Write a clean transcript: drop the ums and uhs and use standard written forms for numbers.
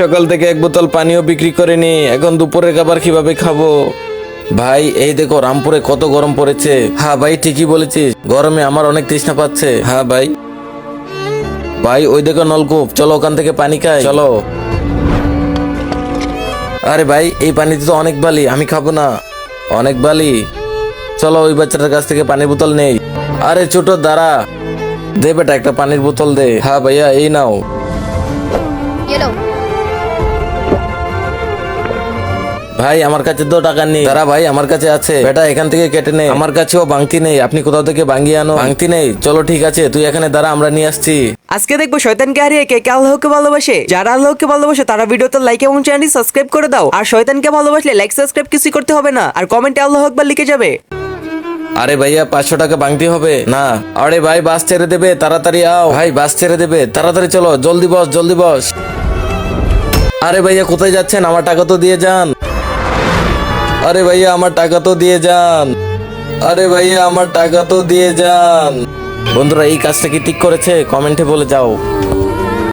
সকাল থেকে এক বোতল পানিও বিক্রি করিনি, এখন দুপুরের খাবার কিভাবে খাবো? ভাই এই দেখো রামপুরে কত গরম পড়েছে। হ্যাঁ ভাই ঠিকই বলেছিস, গরমে আমার অনেক তৃষ্ণা পাচ্ছে। হ্যাঁ ভাই, ভাই ওই দেখো নলকূপ, চলো ওখান থেকে পানি খাই চলো। আরে ভাই এই পানিতে তো অনেক বালি, আমি খাবো না। অনেক বালি, চলো ওই বাচ্চাটার কাছ থেকে পানির বোতল নেই। আরে ছোট দাঁড়া, দে বেটা একটা পানির বোতল দে। হ্যাঁ ভাইয়া এই নাও। ভাই আমার কাছে তো টাকা নেই। দাঁড়া ভাই আমার কাছে আছে, বেটা এখান থেকে কেটে নে। আমার কাছেও বাংতি নেই, আপনি কোথাও থেকে বাঙ্গিয়ে আনো। বাংতি নেই, চলো ঠিক আছে তুই এখানে দাঁড়া, আমরা নিয়ে আসছি। আজকে দেখবো শয়তানকে হারিয়ে কে কে আল্লাহকে ভালোবাসে। যারা আল্লাহকে ভালোবাসে তারা ভিডিওতে লাইক এবং চ্যানেলটি সাবস্ক্রাইব করে দাও। আর শয়তানকে ভালোবাসলে লাইক সাবস্ক্রাইব কিছুই করতে হবে না, আর কমেন্টে আল্লাহু আকবার লিখে যাবে। আরে ভাইয়া 500 টাকা বাংতি হবে না? আরে ভাই বাস ছেড়ে দেবে, তাড়াতাড়ি আও। ভাই বাস ছেড়ে দেবে, তাড়াতাড়ি চলো, জলদি বস জলদি বস। আরে ভাইয়া কোথায় যাচ্ছেন, আমার টাকা তো দিয়ে যান। আরে ভাইয়া আমার টাকা তো দিয়ে যান। আরে ভাইয়া আমার টাকা তো দিয়ে যান। বন্ধুরা এই কাজটা কি ঠিক করেছে? কমেন্টে বলে যাও।